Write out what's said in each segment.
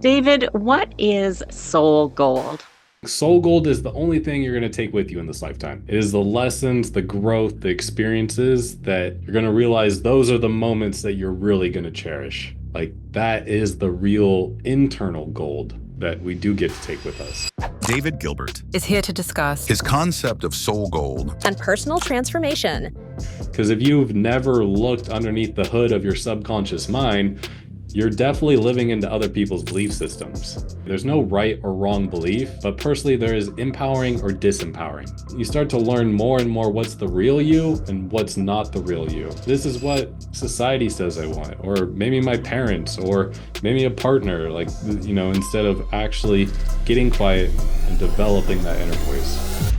David, what is soul gold? Soul gold is the only thing you're going to take with you in this lifetime. It is the lessons, the growth, the experiences that you're going to realize those are the moments that you're really going to cherish. Like that is the real internal gold that we do get to take with us. David Gilbert is here to discuss his concept of soul gold and personal transformation. Because if you've never looked underneath the hood of your subconscious mind, you're definitely living into other people's belief systems. There's no right or wrong belief, but personally, there is empowering or disempowering. You start to learn more and more what's the real you and what's not the real you. This is what society says I want, or maybe my parents, or maybe a partner, instead of actually getting quiet and developing that inner voice.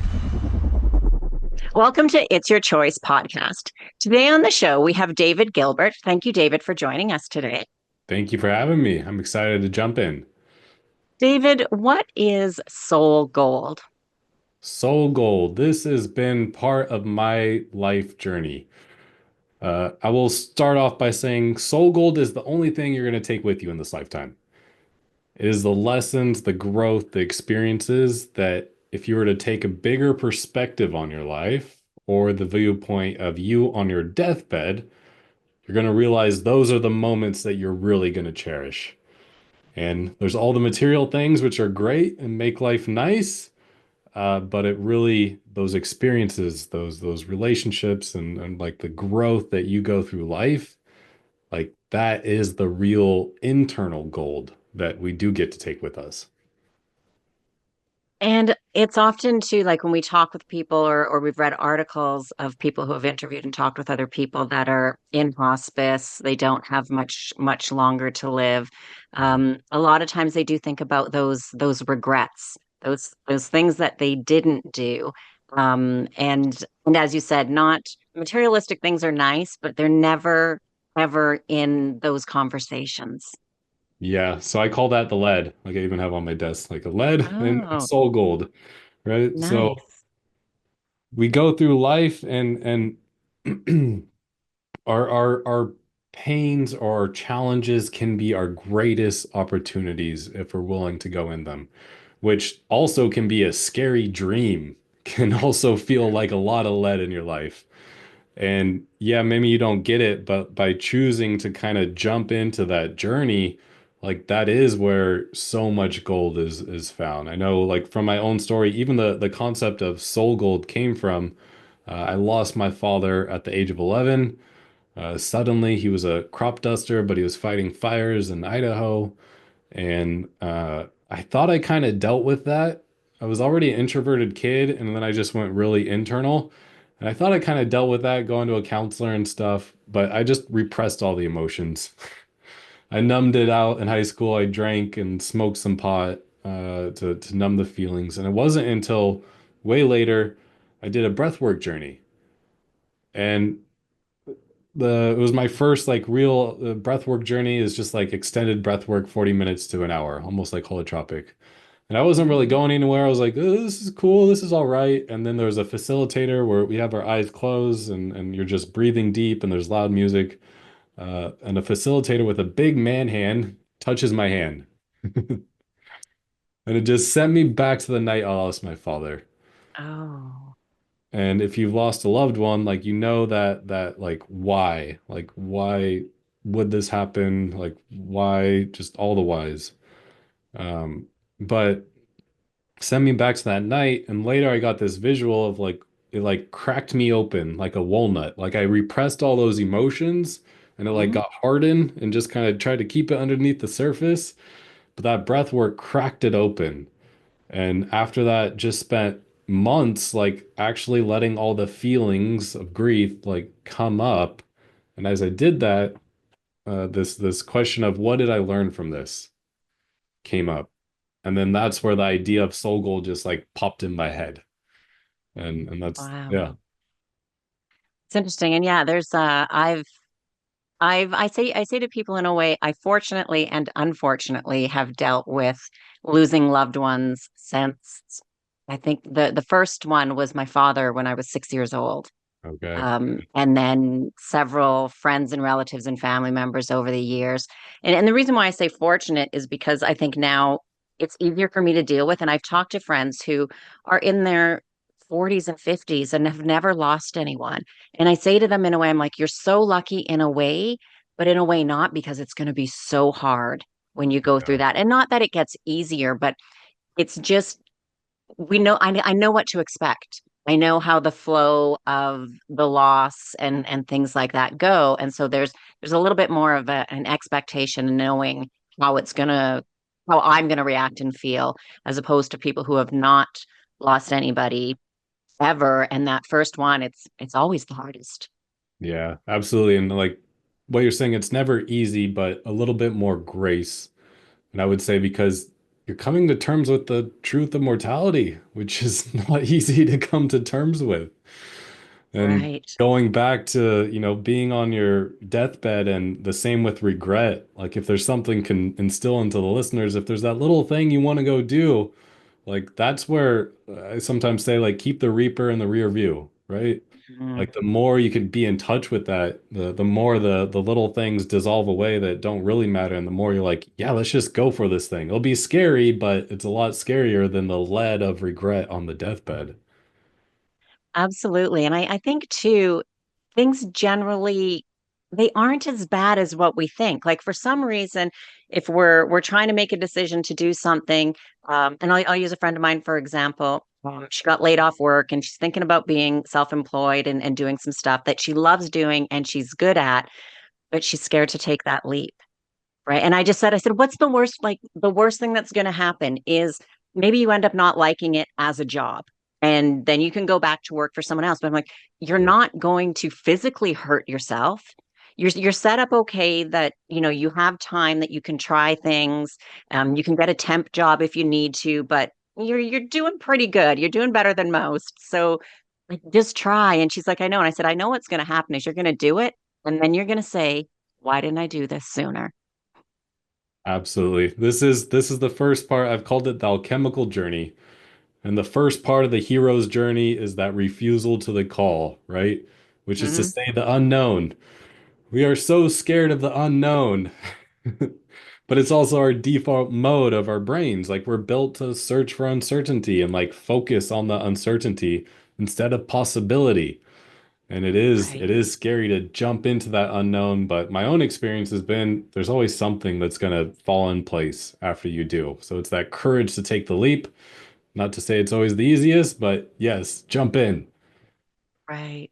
Welcome to It's Your Choice podcast. Today on the show, we have David Gilbert. Thank you, David, for joining us today. Thank you for having me. I'm excited to jump in. David, what is soul gold? Soul gold. This has been part of my life journey. I will start off by saying soul gold is the only thing you're going to take with you in this lifetime. It is the lessons, the growth, the experiences that if you were to take a bigger perspective on your life or the viewpoint of you on your deathbed, you're going to realize those are the moments that you're really going to cherish. And there's all the material things which are great and make life nice, but it really, those experiences, those relationships and like the growth that you go through life, like that is the real internal gold that we do get to take with us. And it's often too, like when we talk with people or we've read articles of people who have interviewed and talked with other people that are in hospice, they don't have much longer to live. A lot of times they do think about those regrets, those things that they didn't do. And as you said, not materialistic things are nice, but they're never ever in those conversations. Yeah, so I call that the lead. Like I even have on my desk, like a lead and Oh, soul gold, right? So nice. we go through life and our pains or our challenges can be our greatest opportunities if we're willing to go in them, which also can be a scary dream, can also feel like a lot of lead in your life. And yeah, maybe you don't get it, but by choosing to kind of jump into that journey, like that is where so much gold is found. I know like from my own story, even the concept of soul gold came from I lost my father at the age of 11. Suddenly, he was a crop duster, but he was fighting fires in Idaho. And I thought I kind of dealt with that. I was already an introverted kid, and then I just went really internal. And I thought I kind of dealt with that going to a counselor and stuff, but I just repressed all the emotions. I numbed it out in high school. I drank and smoked some pot to numb the feelings. And it wasn't until way later I did a breathwork journey. And it was my first like real breathwork journey is just like extended breathwork 40 minutes to an hour, almost like holotropic. And I wasn't really Mm. going anywhere. I was like, oh, this is cool, this is all right. And then there's a facilitator where we have our eyes closed and you're just breathing deep and there's loud music. And a facilitator with a big man hand touches my hand. And it just sent me back to the night I lost my father. Oh, And if you've lost a loved one, like you know that like why would this happen? Like why just all the whys. Um, but send me back to that night, and later I got this visual of like it like cracked me open like a walnut. Like I repressed all those emotions and it like mhm. got hardened and just kind of tried to keep it underneath the surface. But that breath work cracked it open. And after that, just spent months like actually letting all the feelings of grief like come up. And as I did that, this question of what did I learn from this came up. And then that's where the idea of soul gold just like popped in my head. And that's Wow. yeah. It's interesting. And yeah, there's I say to people in a way, I fortunately and unfortunately have dealt with losing loved ones since I think the first one was my father when I was 6 years old. Okay. And then several friends and relatives and family members over the years. And the reason why I say fortunate is because I think now it's easier for me to deal with. And I've talked to friends who are in their 40s and 50s and have never lost anyone. And I say to them in a way, I'm like, you're so lucky in a way, but in a way not, because it's going to be so hard when you go through Yeah. that. And not that it gets easier, but it's just I know what to expect. I know how the flow of the loss and things like that go. And so there's a little bit more of an expectation in knowing how it's gonna how I'm gonna react and feel, as opposed to people who have not lost anybody ever. And that first one, it's always the hardest. Yeah, absolutely. And like what you're saying, it's never easy, but a little bit more grace. And I would say because you're coming to terms with the truth of mortality, which is not easy to come to terms with. And Right. going back to, being on your deathbed and the same with regret, like if there's something can instill into the listeners, if there's that little thing you want to go do, like that's where I sometimes say like keep the reaper in the rear view, right? Mhm. Like the more you can be in touch with that, the more the little things dissolve away that don't really matter, and the more you're like, yeah, let's just go for this thing. It'll be scary, but it's a lot scarier than the lead of regret on the deathbed. Absolutely. And I think too, things generally they aren't as bad as what we think. Like for some reason, if we're trying to make a decision to do something, and I'll use a friend of mine for example. She got laid off work and she's thinking about being self-employed and doing some stuff that she loves doing and she's good at, but she's scared to take that leap. Right. And I said, what's the worst? Like, the worst thing that's going to happen is maybe you end up not liking it as a job. And then you can go back to work for someone else. But I'm like, you're Yeah. not going to physically hurt yourself. You're set up okay that, you have time that you can try things. You can get a temp job if you need to, but you're doing pretty good. You're doing better than most. So like just try. And she's like, I know. And I said, I know what's going to happen is you're going to do it. And then you're going to say, why didn't I do this sooner? Absolutely. This is the first part. I've called it the alchemical journey. And the first part of the hero's journey is that refusal to the call, right? Which is to Mhm. say the unknown. We are so scared of the unknown. But it's also our default mode of our brains. Like we're built to search for uncertainty and like focus on the uncertainty instead of possibility. And it is Right. it is scary to jump into that unknown, but my own experience has been there's always something that's going to fall in place after you do. So it's that courage to take the leap. Not to say it's always the easiest, but yes, jump in. Right.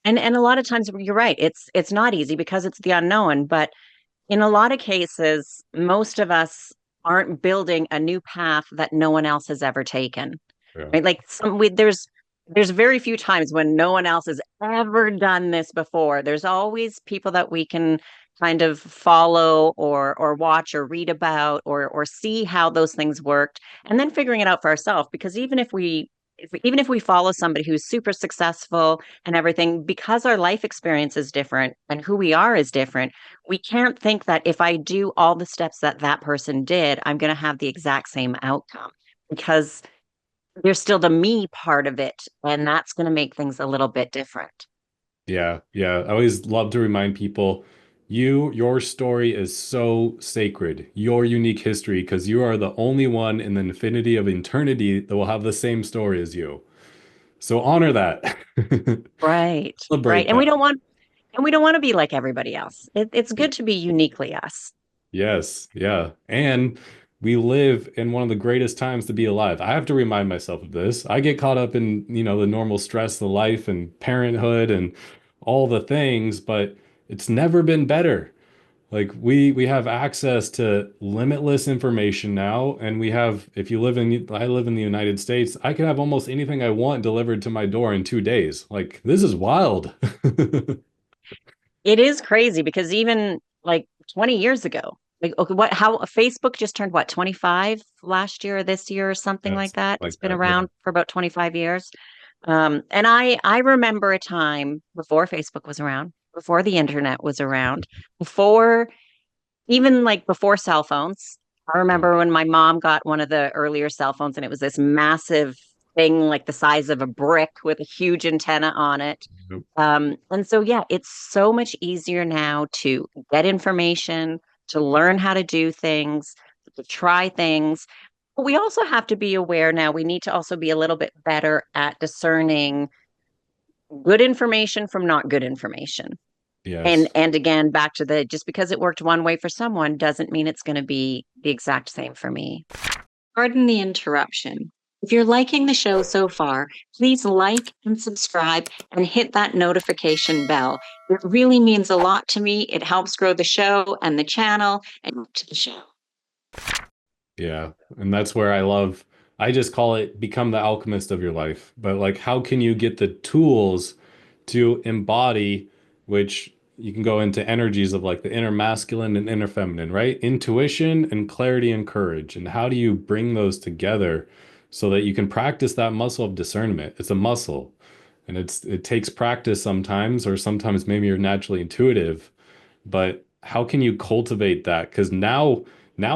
And a lot of times you're right. It's not easy because it's the unknown, but in a lot of cases, most of us aren't building a new path that no one else has ever taken. Yeah. Right? Like there's very few times when no one else has ever done this before. There's always people that we can kind of follow or watch or read about or see how those things worked and then figuring it out for ourselves. Because even if we follow somebody who's super successful and everything, because our life experience is different and who we are is different, we can't think that if I do all the steps that that person did, I'm going to have the exact same outcome because there's still the me part of it, and that's going to make things a little bit different. Yeah, yeah. I always love to remind people, your story is so sacred, your unique history, because you are the only one in the infinity of eternity that will have the same story as you. So honor that. Right. Right. Celebrate that. And we don't want to be like everybody else. It's good to be uniquely us. Yes, yeah. And we live in one of the greatest times to be alive. I have to remind myself of this. I get caught up in, the normal stress of life and parenthood and all the things, but it's never been better. Like we have access to limitless information now, and we have, if you live in, I live in the United States, I can have almost anything I want delivered to my door in 2 days. Like this is wild. It is crazy because even like 20 years ago, like okay, how Facebook just turned what, 25 last year or this year or something like Yes, that. It's like been that. Yeah. around for about 25 years. And I remember a time before Facebook was around, before the internet was around, before even like before cell phones. I Yeah. remember when my mom got one of the earlier cell phones and it was this massive thing like the size of a brick with a huge antenna on it. Yep. And so, yeah, it's so much easier now to get information, to learn how to do things, to try things. But we also have to be aware now, we need to also be a little bit better at discerning good information from not good information. And Yes. and again, back to the just because it worked one way for someone doesn't mean it's going to be the exact same for me. Pardon the interruption. If you're liking the show so far, please like and subscribe and hit that notification bell. It really means a lot to me. It helps grow the show and the channel and to the show. Yeah. And that's where I just call it become the alchemist of your life. But like, how can you get the tools to embody, which you can go into energies of like the inner masculine and inner feminine, right? Intuition and clarity and courage. And how do you bring those together so that you can practice that muscle of discernment? It's a muscle and it takes practice sometimes, or sometimes maybe you're naturally intuitive, but how can you cultivate that? Because now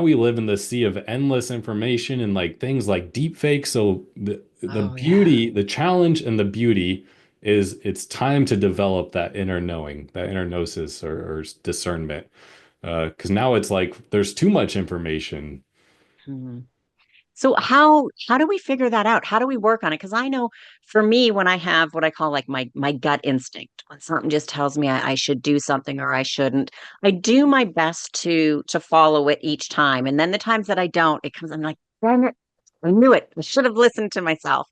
we live in the sea of endless information and like things like deep fakes. So the Oh, yeah. beauty, the challenge and the beauty is it's time to develop that inner knowing, that inner gnosis or discernment. Because now it's like there's too much information. Mhm. So how do we figure that out? How do we work on it? Because I know for me, when I have what I call like my gut instinct, when something just tells me I should do something or I shouldn't, I do my best to follow it each time. And then the times that I don't, it comes, I'm like, dang it, I knew it. I should have listened to myself.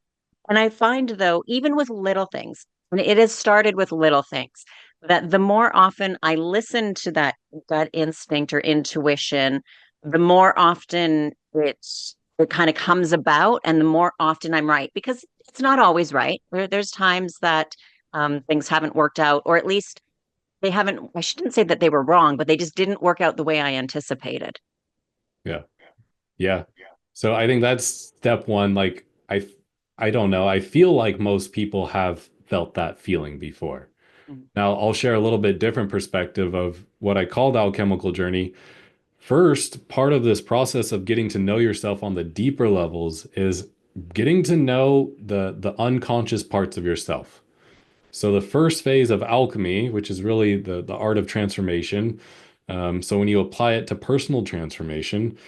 And I find though, even with little things, and it has started with little things, that the more often I listen to that gut instinct or intuition, the more often it kind of comes about and the more often I'm right because it's not always right. There's times that things haven't worked out, or at least they haven't, I shouldn't say that they were wrong, but they just didn't work out the way I anticipated. Yeah. Yeah. So I think that's step one. Like I don't know. I feel like most people have felt that feeling before. Mhm. Now, I'll share a little bit different perspective of what I call the alchemical journey. First, part of this process of getting to know yourself on the deeper levels is getting to know the unconscious parts of yourself. So the first phase of alchemy, which is really the art of transformation. So when you apply it to personal transformation,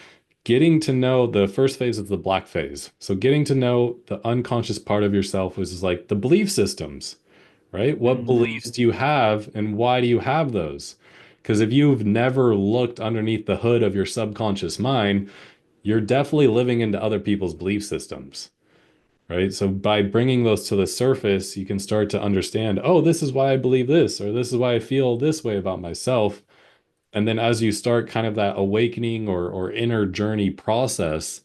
getting to know the first phase is the black phase. So getting to know the unconscious part of yourself, which is like the belief systems, right? What Mhm. beliefs do you have and why do you have those? Because if you've never looked underneath the hood of your subconscious mind, you're definitely living into other people's belief systems, right? So by bringing those to the surface, you can start to understand, oh, this is why I believe this, or this is why I feel this way about myself. And then as you start kind of that awakening or inner journey process,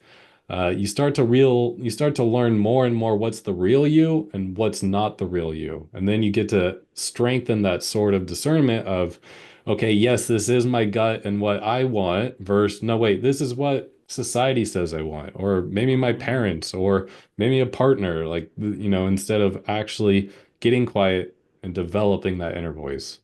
you start to learn more and more what's the real you and what's not the real you. And then you get to strengthen that sort of discernment of, okay, yes, this is my gut and what I want versus, no, wait, this is what society says I want, or maybe my Mhm. parents, or maybe a partner, like, instead of actually getting quiet and developing that inner voice.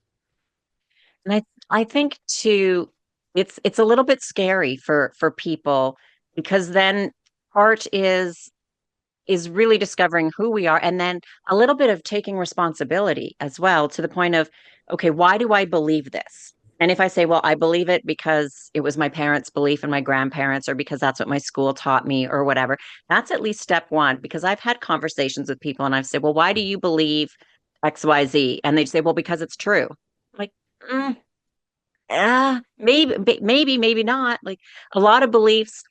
And I think too, it's a little bit scary for people because then part is really discovering who we are and then a little bit of taking responsibility as well to the point of, okay, why do I believe this? And if I say, well, I believe it because it was my parents' belief and my grandparents, or because that's what my school taught me, or whatever, that's at least step one. Because I've had conversations with people and I've said, well, why do you believe XYZ? And they say, well, because it's true. I'm like, mm, maybe not. Like a lot of beliefs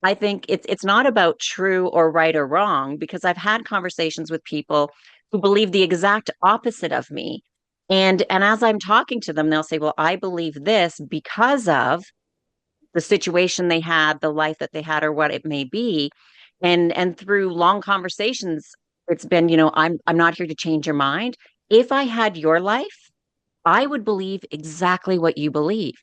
I think it's not about true or right or wrong because I've had conversations with people who believe the exact opposite of me. And as I'm talking to them, they'll say, "Well, I believe this because of the situation they had, the life that they had, or what it may be." And through long conversations, it's been, I'm not here to change your mind. If I had your life, I would believe exactly what you believe.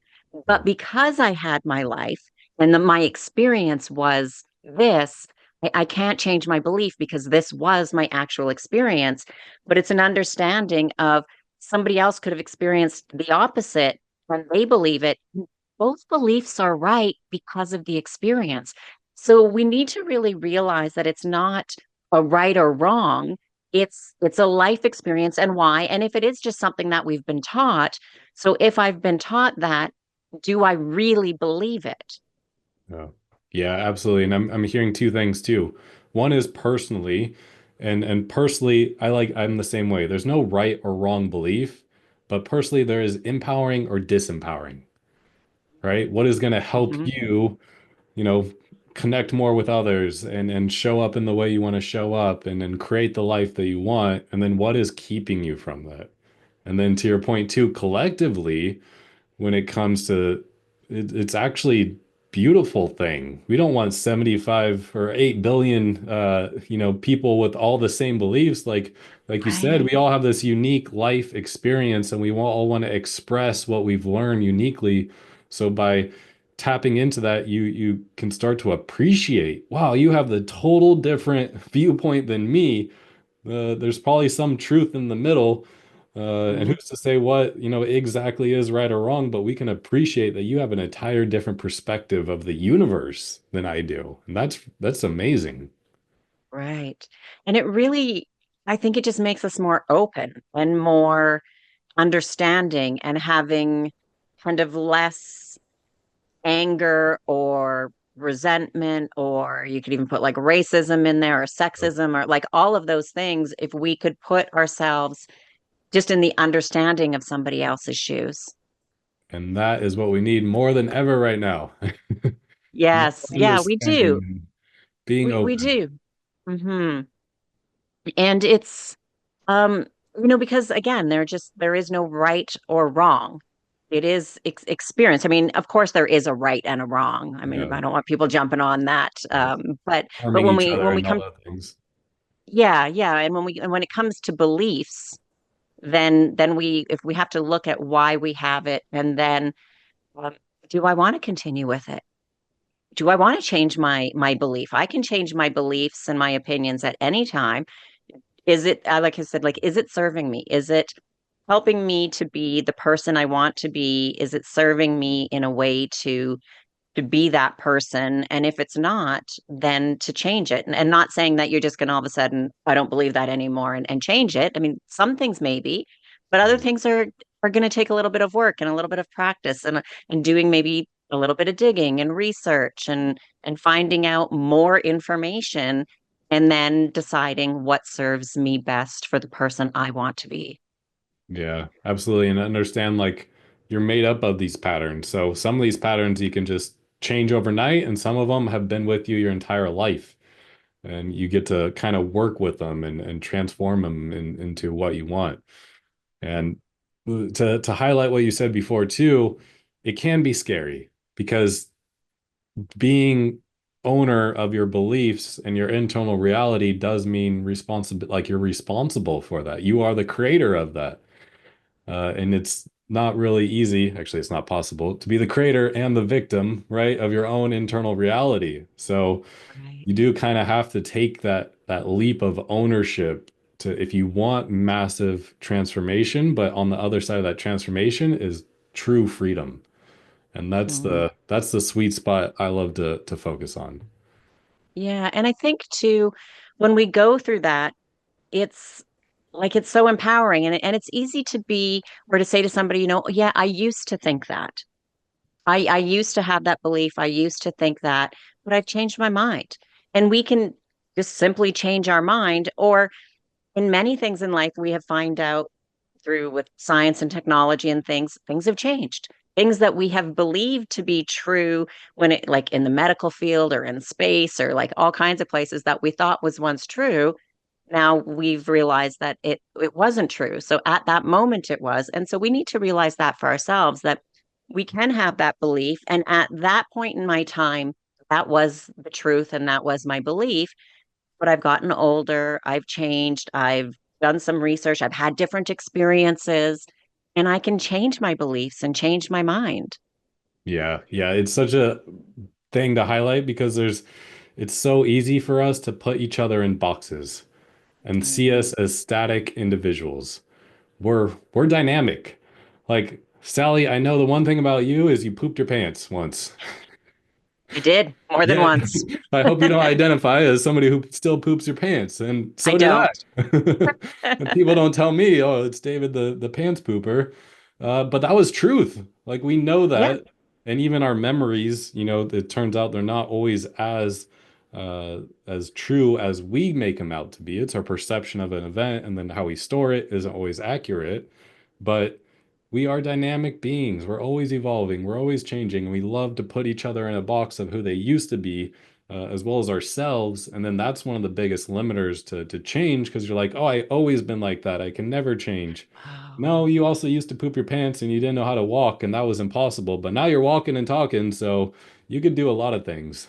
But because I had my life and my experience was this, I can't change my belief because this was my actual experience. But it's an understanding of somebody else could have experienced the opposite and they believe it. Both beliefs are right because of the experience. So we need to really realize that it's not a right or wrong. It's a life experience and why. And if it is just something that we've been taught, so if I've been taught that, do I really believe it? Yeah. Yeah, absolutely. And I'm hearing two things too. One is personally, and personally, I'm the same way. There's no right or wrong belief, but personally there is empowering or disempowering, right? What is going to help Hmm. you, you know, connect more with others and show up in the way you want to show up and create the life that you want, and then what is keeping you from that? And then to your point too, collectively, when it comes to it's actually beautiful thing. We don't want 75 or 8 billion people with all the same beliefs. Like you said, Right. we all have this unique life experience and we all want to express what we've learned uniquely. So by tapping into that, you can start to appreciate, wow, you have the total different viewpoint than me. There's probably some truth in the middle. And Mhm. who's to say what, exactly is right or wrong, but we can appreciate that you have an entire different perspective of the universe than I do. And that's amazing. Right. And it really, I think it just makes us more open and more understanding and having kind of less anger or resentment, or you could even put like racism in there or sexism or like all of those things if we could put ourselves just in the understanding of somebody else's shoes. And that is what we need more than ever right now. More Yes. Yeah, we do. understanding and being We open. do. Hmm. And it's um because again, there is no right or wrong. It is experience. I mean, of course there is a right and a wrong. I mean, Yeah. I don't want people jumping on that. Yeah. But Harming when each we other when we and all come, those things. yeah, yeah, and when it comes to beliefs, then we if we have to look at why we have it, and then um, do I want to continue with it? Do I want to change my belief? I can change my beliefs and my opinions at any time. Is it, like I said, like, is it serving me? Is it helping me to be the person I want to be? Is it serving me in a way to be that person? And if it's not, then to change it. And not saying that you're just going to all of a sudden, I don't believe that anymore and change it. I mean, some things maybe, but other Mm. things are going to take a little bit of work and a little bit of practice and doing maybe a little bit of digging and research and finding out more information and then deciding what serves me best for the person I want to be. Yeah, absolutely. And understand like you're made up of these patterns. So some of these patterns you can just change overnight, and some of them have been with you your entire life. And you get to kind of work with them and transform them into what you want. And to highlight what you said before too, it can be scary because being owner of your beliefs and your internal reality does mean responsible, like you're responsible for that. You are the creator of that. And it's not really easy. Actually, it's not possible to be the creator and the victim, right, of your own internal reality. So Right. you do kind of have to take that leap of ownership to if you want massive transformation, but on the other side of that transformation is true freedom. And Mhm. that's the sweet spot I love to focus on. Yeah, and I think too, when we go through that, it's like it's so empowering and it's easy to be or to say to somebody, yeah, I used to think that. I used to have that belief. I used to think that, but I've changed my mind. And we can just simply change our mind. Or in many things in life, we have find out through with science and technology and things have changed. Things that we have believed to be true when it like in the medical field or in space or like all kinds of places that we thought was once true, now we've realized that it wasn't true. So at that moment it was. And so we need to realize that for ourselves that we can have that belief. And at that point in my time, that was the truth and that was my belief. But I've gotten older, I've changed, I've done some research, I've had different experiences, and I can change my beliefs and change my mind. Yeah, yeah, it's such a thing to highlight because it's so easy for us to put each other in boxes and see Mhm. us as static individuals. We're dynamic. Like, Sally, I know the one thing about you is you pooped your pants once. I did more than Yeah, once. I hope you don't identify as somebody who still poops your pants, and I so did I. don't. And people don't tell me, oh, it's David the pants pooper. But that was truth. Like we know Yeah. that, and even our memories, it turns out they're not always as true as we make them out to be. It's our perception of an event, and then how we store it isn't always accurate. But we are dynamic beings. We're always evolving. We're always changing. And we love to put each other in a box of who they used to be, as well as ourselves. And then that's one of the biggest limiters to change because you're like, oh, I always been like that. I can never change. Oh. No, you also used to poop your pants and you didn't know how to walk, and that was impossible. But now you're walking and talking, so you could do a lot of things.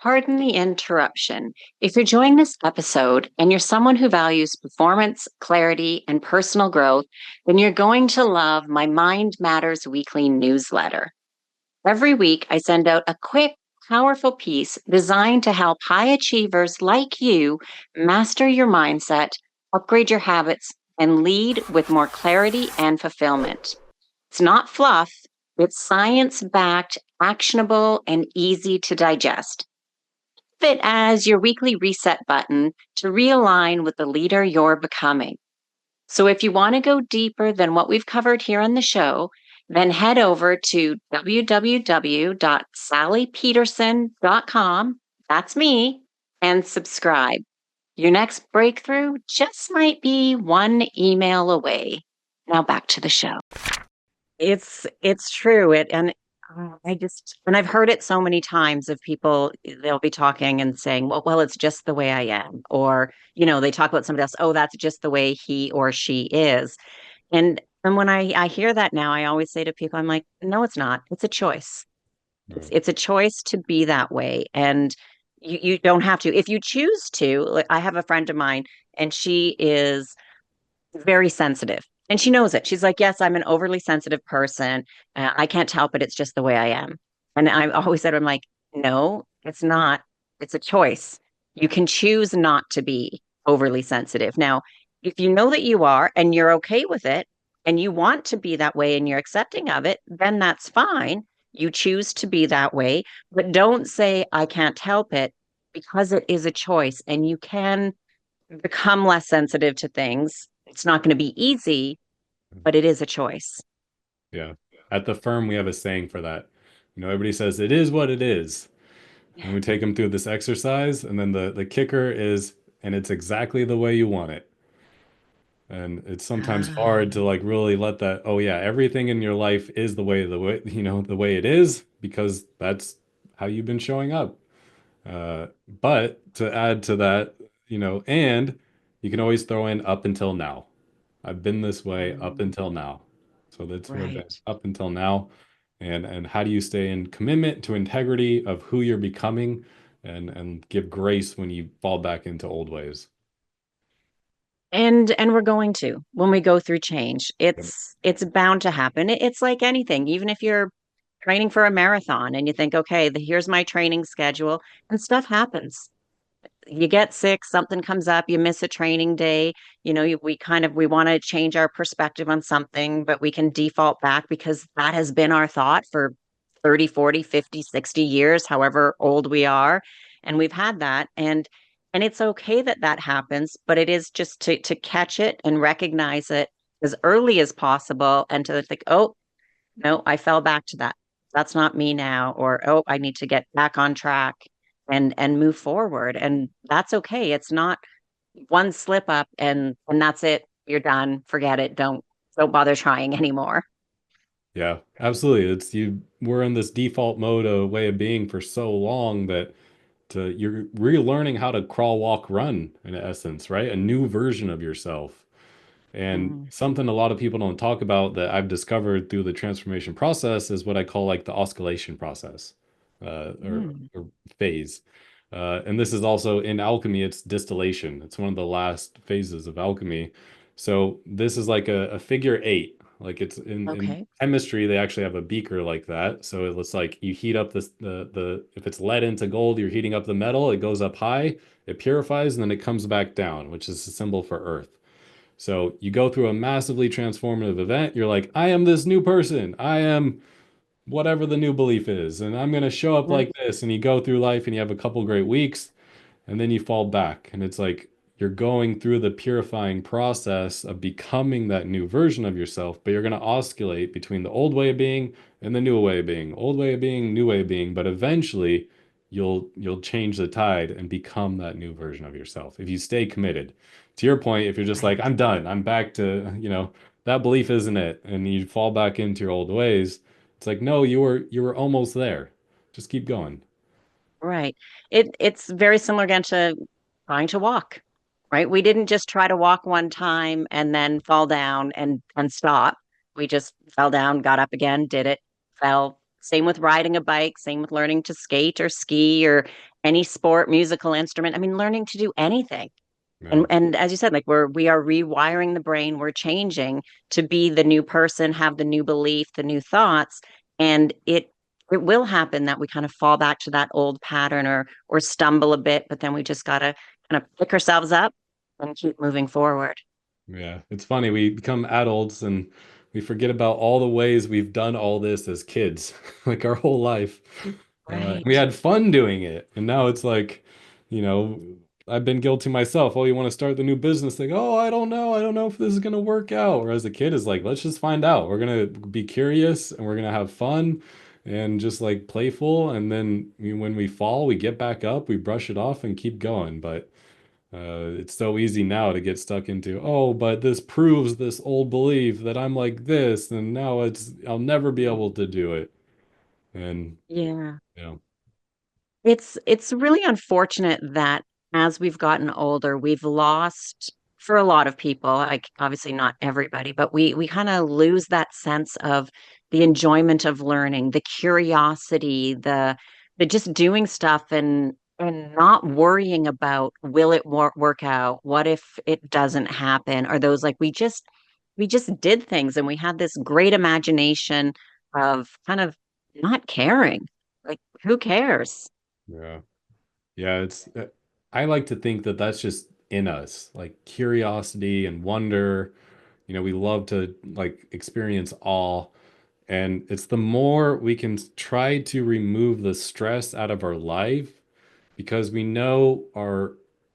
Pardon the interruption. If you're enjoying this episode and you're someone who values performance, clarity, and personal growth, then you're going to love my Mind Matters weekly newsletter. Every week, I send out a quick, powerful piece designed to help high achievers like you master your mindset, upgrade your habits, and lead with more clarity and fulfillment. It's not fluff, it's science backed, actionable, and easy to digest. It as your weekly reset button to realign with the leader you're becoming. So if you want to go deeper than what we've covered here on the show, then head over to www.sallypederson.com. That's me, and subscribe. Your next breakthrough just might be one email away. Now back to the show. It's true. And I've heard it so many times of people, they'll be talking and saying, well, it's just the way I am. Or, they talk about somebody else, oh, that's just the way he or she is. And when I hear that now, I always say to people, I'm like, no, it's not. It's a choice. Right. It's a choice to be that way. And you don't have to. If you choose to, like I have a friend of mine, and she is very sensitive. And she knows it. She's like, yes, I'm an overly sensitive person. I can't help it. It's just the way I am. And I always said, I'm like, no, it's not. It's a choice. You can choose not to be overly sensitive. Now, if you know that you are and you're okay with it and you want to be that way and you're accepting of it, then that's fine. You choose to be that way, but don't say, I can't help it because it is a choice and you can become less sensitive to things. It's not going to be easy, but it is a choice. Yeah. At the firm, we have a saying for that. Everybody says it is what it is. And we take them through this exercise, and then the kicker is, and it's exactly the way you want it. And it's sometimes hard to Ah, like really let that, oh yeah, everything in your life is the way it is because that's how you've been showing up. But to add to that, and you can always throw in up until now. I've been this way up mm, until now. So that's what I've been right. up until now. And how do you stay in commitment to integrity of who you're becoming and give grace when you fall back into old ways? And we're going to when we go through change. Yep. It's bound to happen. It's like anything, even if you're training for a marathon and you think, okay, here's my training schedule, and stuff happens. You get sick, something comes up, you miss a training day, we want to change our perspective on something, but we can default back because that has been our thought for 30, 40, 50, 60 years, however old we are. And we've had that. And it's okay that that happens, but it is just to catch it and recognize it as early as possible and to think, oh, no, I fell back to that. That's not me now. Or, oh, I need to get back on track and move forward. And that's okay. It's not one slip up and that's it. You're done. Forget it. Don't bother trying anymore. Yeah, absolutely. We're in this default mode of way of being for so long that you're relearning how to crawl, walk, run in essence, right? A new version of yourself. And Mm, something a lot of people don't talk about that I've discovered through the transformation process is what I call like the oscillation process, mm, or phase. And this is also in alchemy, it's distillation. It's one of the last phases of alchemy. So this is like a figure eight. Like it's in okay. chemistry, they actually have a beaker like that. So it's like you heat up the if it's lead into gold, you're heating up the metal, it goes up high, it purifies, and then it comes back down, which is a symbol for earth. So you go through a massively transformative event. You're like, I am this new person. I am whatever the new belief is, and I'm going to show up Mhm. like this. And you go through life and you have a couple great weeks, and then you fall back. And it's like you're going through the purifying process of becoming that new version of yourself, but you're going to oscillate between the old way of being and the new way of being, old way of being, new way of being. But eventually you'll change the tide and become that new version of yourself if you stay committed. To your point, if you're just like, Right. I'm done, I'm back to, that belief isn't it, and you fall back into your old ways, it's like, no, you were almost there. Just keep going. Right. It's very similar again to trying to walk, right? We didn't just try to walk one time and then fall down and stop. We just fell down, got up again, did it, fell. Same with riding a bike, same with learning to skate or ski or any sport, musical instrument. I mean, learning to do anything. Yeah. And as you said, like we are rewiring the brain, we're changing to be the new person, have the new belief, the new thoughts, and it will happen that we kind of fall back to that old pattern or stumble a bit, but then we just gotta kind of pick ourselves up and keep moving forward. Yeah, it's funny. We become adults and we forget about all the ways we've done all this as kids, like our whole life. We Right. had fun doing it. And now it's like, you know, I've been guilty myself. Oh, you want to start the new business thing? Oh, I don't know. I don't know if this is going to work out. Whereas a kid is like, let's just find out. We're going to be curious and we're going to have fun and just like playful. And then when we fall, we get back up, we brush it off and keep going. But it's so easy now to get stuck into, oh, but this proves this old belief that I'm like this, and now I'll never be able to do it. And, Yeah. you know, It's really unfortunate that as we've gotten older, we've lost for a lot of people, like obviously not everybody, but we kind of lose that sense of the enjoyment of learning, the curiosity, the just doing stuff and not worrying about will it work out? What if it doesn't happen? Or those like we just did things and we had this great imagination of kind of not caring. Like who cares? yeah. Yeah, I like to think that that's just in us, like curiosity and wonder. We love to like experience awe. And it's the more we can try to remove the stress out of our life, because we know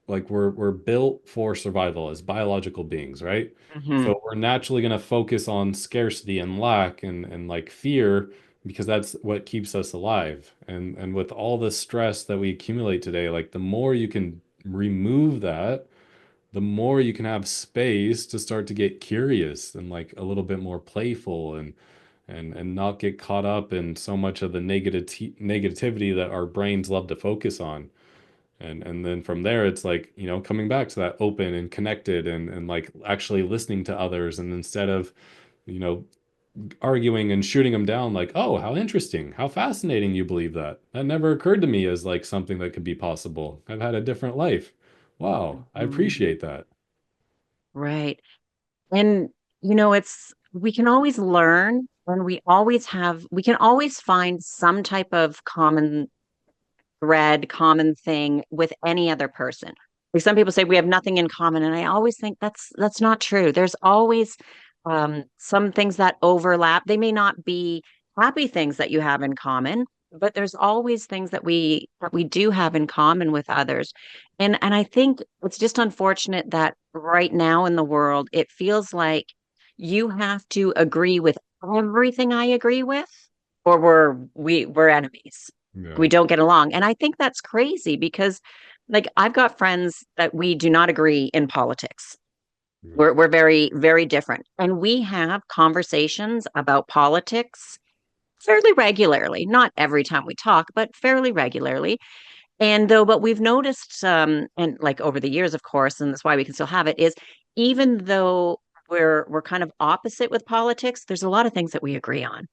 we're built for survival as biological beings, right? Hmm. So we're naturally going to focus on scarcity and lack and like fear, because that's what keeps us alive. And with all the stress that we accumulate today, like the more you can remove that, the more you can have space to start to get curious and like a little bit more playful and not get caught up in so much of the negativity that our brains love to focus on. And then from there, it's like, coming back to that open and connected and like actually listening to others. And instead of, you know, arguing and shooting them down, like, oh, how interesting, how fascinating you believe that. That never occurred to me as like something that could be possible. I've had a different life. Wow, I Hmm. appreciate that. Right. And it's we can always learn and we can always find some type of common thread, common thing with any other person. Like some people say we have nothing in common, and I always think that's not true. There's always some things that overlap. They may not be happy things that you have in common, but there's always things that we do have in common with others. And I think it's just unfortunate that right now in the world, it feels like you have to agree with everything I agree with, or we're enemies, Yeah. we don't get along. And I think that's crazy because like I've got friends that we do not agree in politics. Yeah. We're very, very different. And we have conversations about politics fairly regularly, not every time we talk, but fairly regularly. But we've noticed, and like over the years, of course, and that's why we can still have it, is even though we're kind of opposite with politics, there's a lot of things that we agree on.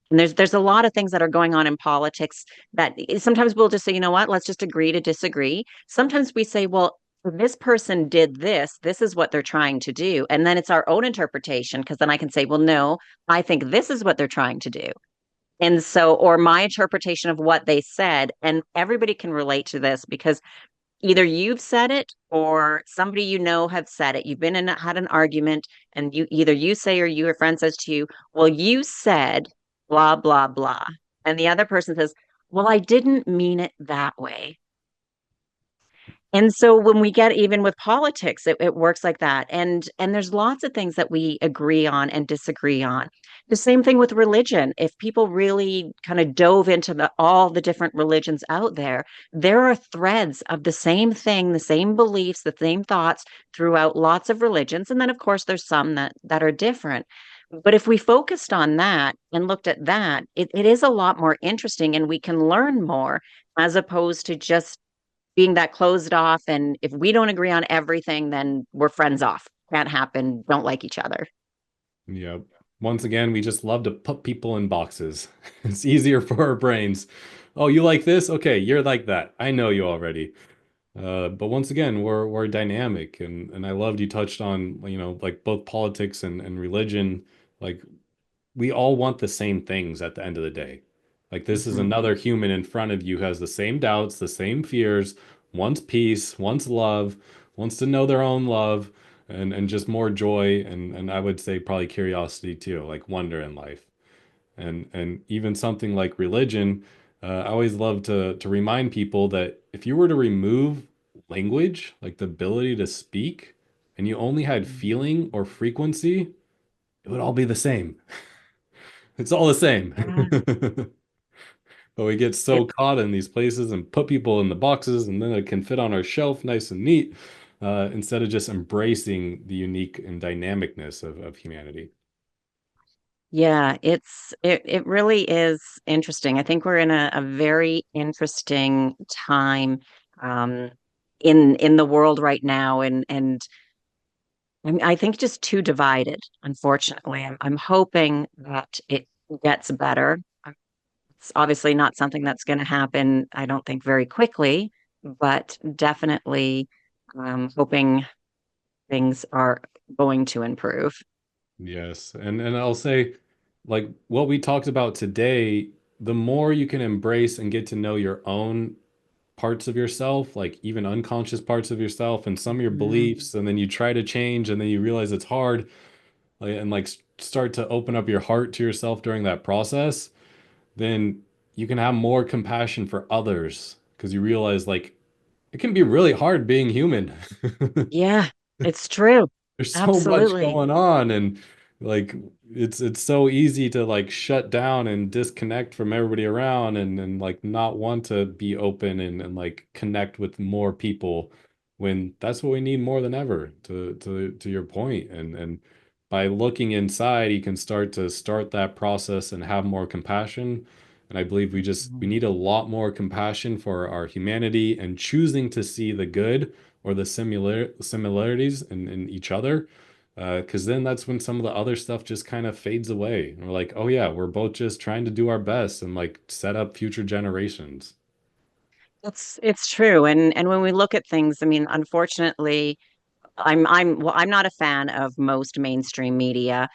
And there's a lot of things that are going on in politics that sometimes we'll just say, you know what, let's just agree to disagree. Sometimes we say, well, this person did this. This is what they're trying to do. And then it's our own interpretation, because then I can say, well, no, I think this is what they're trying to do. And so, or my interpretation of what they said, and everybody can relate to this because either you've said it or somebody have said it. You've been had an argument, and you say or your friend says to you, well, you said blah, blah, blah. And the other person says, well, I didn't mean it that way. And so when we get even with politics, it works like that. And there's lots of things that we agree on and disagree on. The same thing with religion. If people really kind of dove into all the different religions out there, there are threads of the same thing, the same beliefs, the same thoughts throughout lots of religions. And then of course there's some that are different. But if we focused on that and looked at that, it is a lot more interesting and we can learn more as opposed to just being that closed off. And if we don't agree on everything, then we're friends off. Can't happen. Don't like each other. Yep. Once again, we just love to put people in boxes. It's easier for our brains. Oh, you like this? Okay, you're like that. I know you already. But once again, we're dynamic, and I loved you touched on, like both politics and religion. Like we all want the same things at the end of the day. Like this is Mhm. another human in front of you who has the same doubts, the same fears, wants peace, wants love, wants to know their own love, and just more joy, and I would say probably curiosity too, like wonder in life. And even something like religion, I always love to remind people that if you were to remove language, like the ability to speak, and you only had feeling or frequency, it would all be the same. It's all the same. Yeah. But we get so It, caught in these places and put people in the boxes, and then it can fit on our shelf nice and neat, instead of just embracing the unique and dynamicness of humanity. yeah, it really is interesting. I think we're in a very interesting time um in the world right now and I think just too divided, unfortunately. I'm hoping that it gets better. It's obviously not something that's going to happen, I don't think, very quickly, but definitely hoping things are going to improve. Yes. And I'll say, like what we talked about today, the more you can embrace and get to know your own parts of yourself, like even unconscious parts of yourself and some of your Mhm. beliefs, and then you try to change and then you realize it's hard, like, and like start to open up your heart to yourself during that process, then you can have more compassion for others because you realize like it can be really hard being human. Yeah, it's true. There's so much Absolutely. going on, and like it's so easy to like shut down and disconnect from everybody around, and like not want to be open and like connect with more people when that's what we need more than ever, to your point. And by looking inside you can start that process and have more compassion. And I believe we Mhm. need a lot more compassion for our humanity and choosing to see the good or the similarities in each other. Because then that's when some of the other stuff just kind of fades away. And we're like, oh yeah, we're both just trying to do our best and like set up future generations. It's true. And when we look at things, I mean, unfortunately, I'm not a fan of most mainstream media.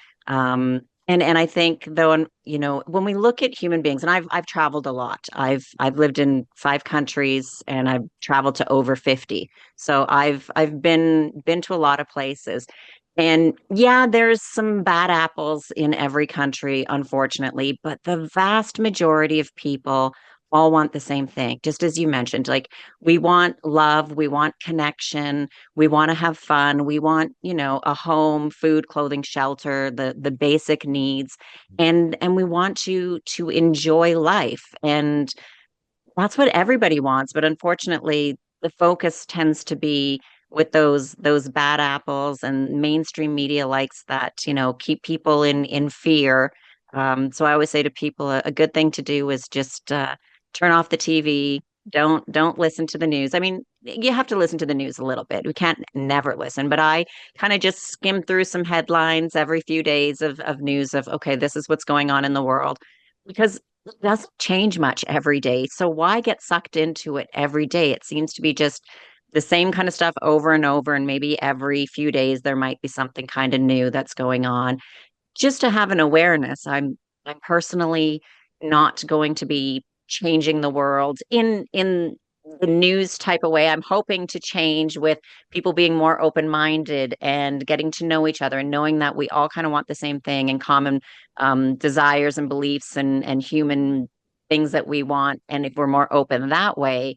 And I think though, when we look at human beings, and I've traveled a lot. I've lived in 5 countries and I've traveled to over 50. So I've been to a lot of places. And yeah, there's some bad apples in every country, unfortunately, but the vast majority of people all want the same thing. Just as you mentioned, like we want love, we want connection, we want to have fun, we want, a home, food, clothing, shelter, the basic needs, and we want to enjoy life. And that's what everybody wants, but unfortunately, the focus tends to be with those bad apples, and mainstream media likes that, keep people in fear. So I always say to people, a good thing to do is just turn off the TV. Don't listen to the news. I mean, you have to listen to the news a little bit. We can't never listen, but I kind of just skim through some headlines every few days of news of, okay, this is what's going on in the world. Because it doesn't change much every day. So why get sucked into it every day? It seems to be just the same kind of stuff over and over. And maybe every few days there might be something kind of new that's going on. Just to have an awareness. I'm personally not going to be changing the world in the news type of way. I'm hoping to change with people being more open-minded and getting to know each other and knowing that we all kind of want the same thing and common desires and beliefs and human things that we want. And if we're more open that way,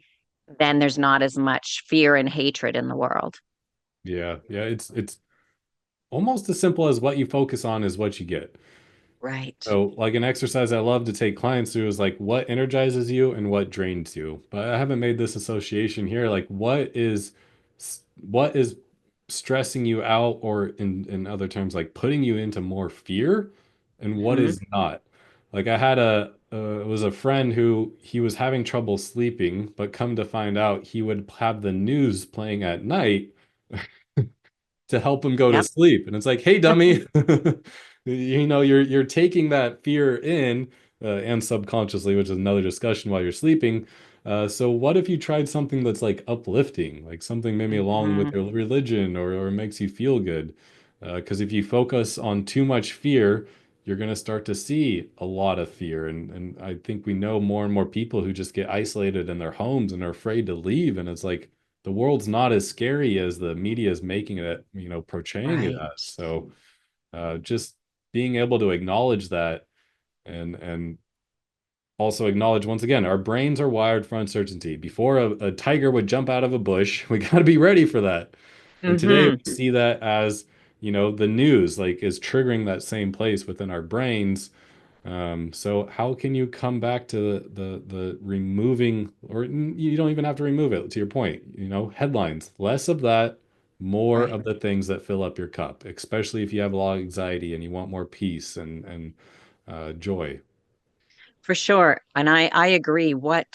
then there's not as much fear and hatred in the world. Yeah, yeah, it's almost as simple as what you focus on is what you get. Right. So, like an exercise I love to take clients through is like what energizes you and what drains you. But I haven't made this association here. Like, what is stressing you out, or in other terms, like putting you into more fear, and what Hmm. is not. Like, I had it was a friend who he was having trouble sleeping, but come to find out he would have the news playing at night to help him go to Yep. sleep. And it's like, hey, dummy, you're taking that fear in and subconsciously, which is another discussion while you're sleeping. So what if you tried something that's like uplifting, like something maybe along with Hmm. your religion or makes you feel good? Because if you focus on too much fear, you're going to start to see a lot of fear. And I think we know more and more people who just get isolated in their homes and are afraid to leave. And it's like, the world's not as scary as the media is making it, portraying it Right. as. So just being able to acknowledge that and also acknowledge once again, our brains are wired for uncertainty. Before a tiger would jump out of a bush, we got to be ready for that. And today Hmm. we see that as, the news like is triggering that same place within our brains. So how can you come back to the removing, or you don't even have to remove it, to your point, headlines, less of that, more Right. of the things that fill up your cup, especially if you have a lot of anxiety and you want more peace and joy. For sure. And I agree. What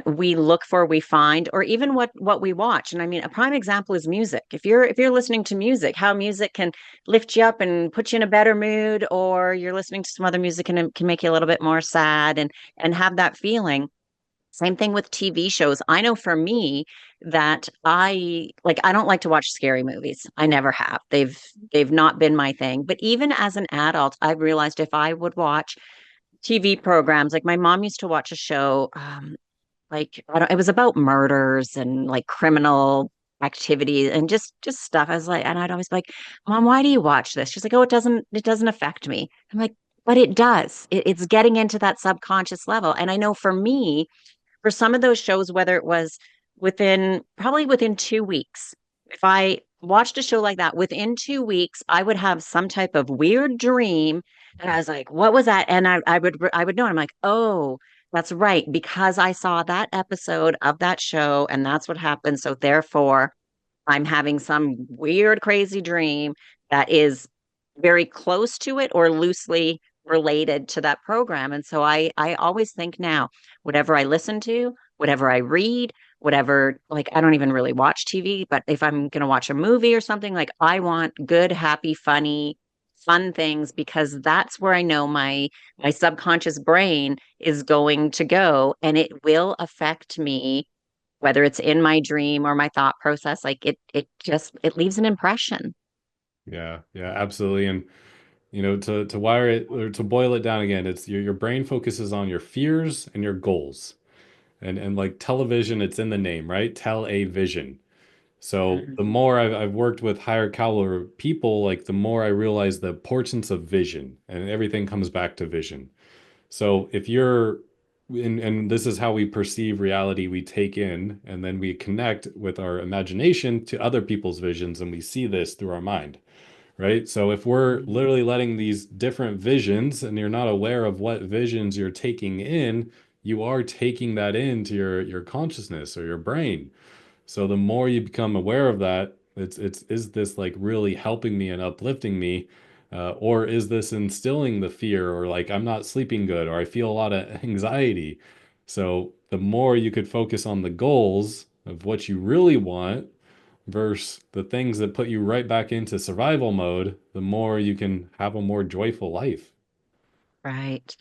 we look for, we find, or even what we watch. And I mean, a prime example is music. If you're listening to music, how music can lift you up and put you in a better mood, or you're listening to some other music and it can make you a little bit more sad and have that feeling. Same thing with TV shows. I know for me that I don't like to watch scary movies. I never have. They've not been my thing. But even as an adult, I've realized if I would watch TV programs. Like my mom used to watch a show, like I don't, it was about murders and like criminal activity and just stuff. I was like, and I'd always be like, Mom, why do you watch this? She's like, Oh, it doesn't affect me. I'm like, but it does. It's getting into that subconscious level. And I know for me, for some of those shows, whether it was probably within 2 weeks, if I watched a show like that, within 2 weeks, I would have some type of weird dream. And I was like, what was that? And I would know. I'm like, oh, that's right. Because I saw that episode of that show and that's what happened. So therefore, I'm having some weird, crazy dream that is very close to it or loosely related to that program. And so I always think now, whatever I listen to, whatever I read, whatever, like I don't even really watch TV, but if I'm going to watch a movie or something, like I want good, happy, funny, fun things because that's where I know my subconscious brain is going to go and it will affect me whether it's in my dream or my thought process. Like it leaves an impression. Yeah, yeah, absolutely. And to wire it or to boil it down again, it's your brain focuses on your fears and your goals. And like television, it's in the name, right? Tell a vision. So Mhm. the more I've worked with higher caliber people, like the more I realize the importance of vision, and everything comes back to vision. So if you're and this is how we perceive reality, we take in and then we connect with our imagination to other people's visions, and we see this through our mind, right? So if we're literally letting these different visions and you're not aware of what visions you're taking in, you are taking that into your consciousness or your brain. So the more you become aware of that, it's is this like really helping me and uplifting me, or is this instilling the fear, or like I'm not sleeping good, or I feel a lot of anxiety. So the more you could focus on the goals of what you really want versus the things that put you right back into survival mode, the more you can have a more joyful life. Right.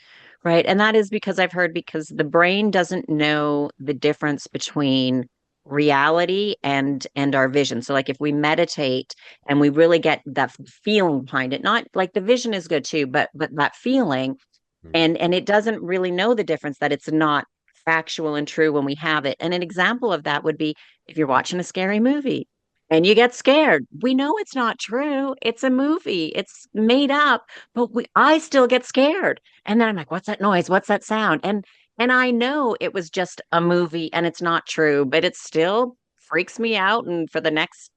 Right. And that is because I've heard because the brain doesn't know the difference between reality and our vision. So like if we meditate and we really get that feeling behind it, not like the vision is good too, but that feeling Mm. and it doesn't really know the difference that it's not factual and true when we have it. And an example of that would be if you're watching a scary movie and you get scared. We know it's not true. It's a movie. It's made up, but I still get scared. And then I'm like, what's that noise? What's that sound? And I know it was just a movie and it's not true, but it still freaks me out. And for the next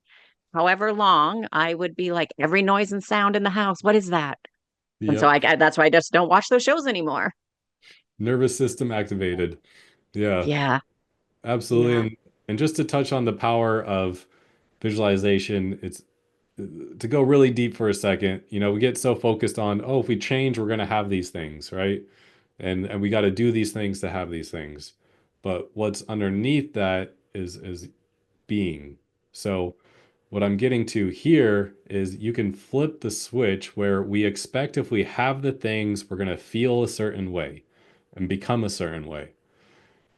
however long, I would be like, every noise and sound in the house, what is that? And so Yep. that's why I just don't watch those shows anymore. Nervous system activated. Yeah, Yeah. absolutely. Yeah. And just to touch on the power of visualization, it's to go really deep for a second. We get so focused on, oh, if we change, we're going to have these things, right? And we got to do these things to have these things. But what's underneath that is being. So what I'm getting to here is you can flip the switch where we expect if we have the things, we're going to feel a certain way and become a certain way.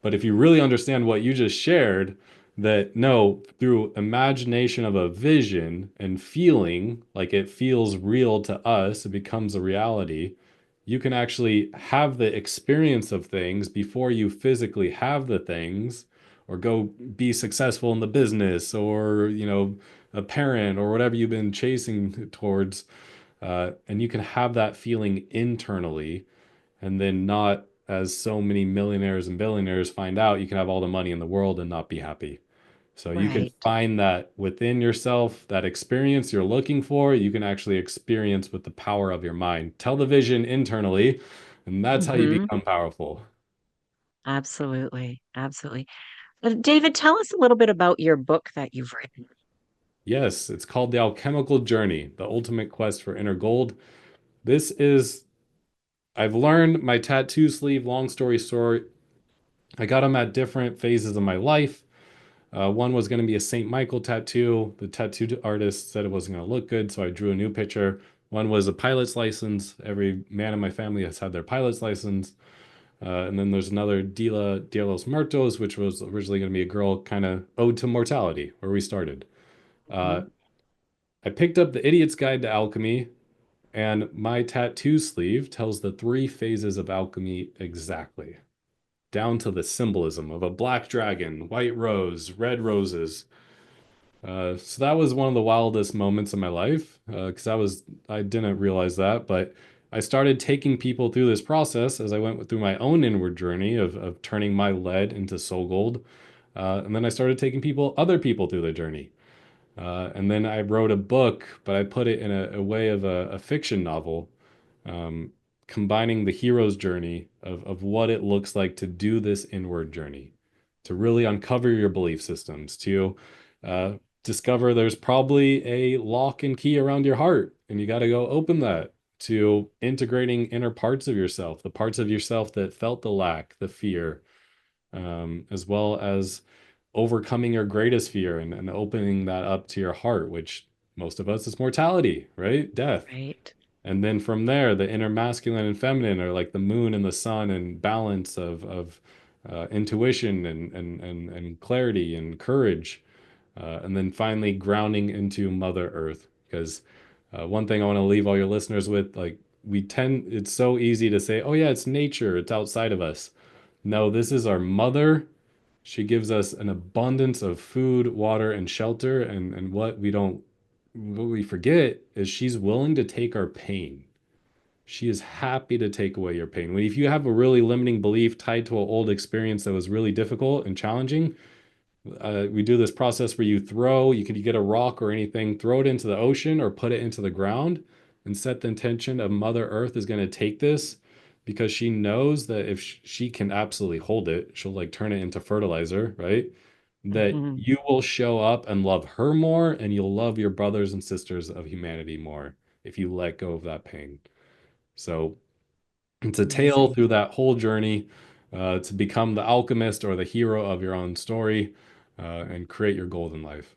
But if you really understand what you just shared, that no, through imagination of a vision and feeling like it feels real to us, it becomes a reality. You can actually have the experience of things before you physically have the things or go be successful in the business or, a parent or whatever you've been chasing towards. And you can have that feeling internally and then not as so many millionaires and billionaires find out you can have all the money in the world and not be happy. So you can Right. find that within yourself, that experience you're looking for, you can actually experience with the power of your mind. Tell the vision internally, and that's how you Hmm. become powerful. Absolutely. Absolutely. David, tell us a little bit about your book that you've written. Yes, it's called The Alchemical Journey, The Ultimate Quest for Inner Gold. This is, I've learned my tattoo sleeve, long story short, I got them at different phases of my life. One was going to be a St. Michael tattoo. The tattoo artist said it wasn't going to look good, so I drew a new picture. One was a pilot's license. Every man in my family has had their pilot's license. And then there's another Dia de los Muertos, which was originally going to be a girl kind of ode to mortality, where we started. Uh, Mhm. I picked up The Idiot's Guide to Alchemy, and my tattoo sleeve tells the three phases of alchemy exactly, down to the symbolism of a black dragon, white rose, red roses. So that was one of the wildest moments of my life because I didn't realize that, but I started taking people through this process as I went through my own inward journey of turning my lead into soul gold. And then I started taking other people through the journey. And then I wrote a book, but I put it in a way of a fiction novel, um, combining the hero's journey of what it looks like to do this inward journey, to really uncover your belief systems, to uh, discover there's probably a lock and key around your heart, and you got to go open that, to integrating inner parts of yourself, the parts of yourself that felt the lack, the fear, as well as overcoming your greatest fear and opening that up to your heart, which most of us is mortality, right? Death. Right. And then from there, the inner masculine and feminine are like the moon and the sun and balance of intuition and clarity and courage. And then finally grounding into Mother Earth. Because one thing I want to leave all your listeners with, like it's so easy to say, oh yeah, it's nature, it's outside of us. No, this is our mother. She gives us an abundance of food, water, and shelter. And what we forget is she's willing to take our pain. She is happy to take away your pain. If you have a really limiting belief tied to an old experience that was really difficult and challenging, we do this process where you get a rock or anything, throw it into the ocean or put it into the ground and set the intention of Mother Earth is going to take this because she knows that if she can absolutely hold it, she'll like turn it into fertilizer, right? That Hmm. you will show up and love her more and you'll love your brothers and sisters of humanity more if you let go of that pain. So it's a tale Amazing. through that whole journey to become the alchemist or the hero of your own story and create your golden life.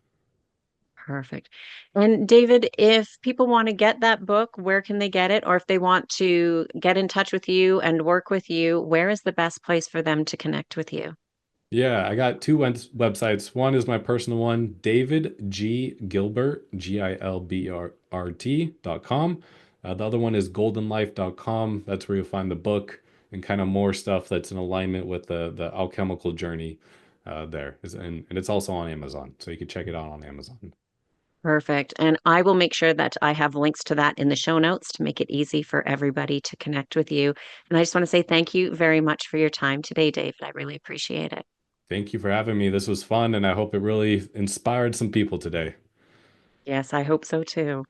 Perfect. And David, if people want to get that book, where can they get it? Or if they want to get in touch with you and work with you, where is the best place for them to connect with you? Yeah, I got two websites. One is my personal one, David G. Gilbert, GILBERT.com. The other one is goldenlife.com. That's where you'll find the book. and kind of more stuff that's in alignment with the alchemical journey and it's also on Amazon, so you can check it out on Amazon. Perfect. And I will make sure that I have links to that in the show notes to make it easy for everybody to connect with you. And I just want to say thank you very much for your time today, David. I really appreciate it. Thank you for having me. This was fun, and I hope it really inspired some people today. Yes, I hope so too.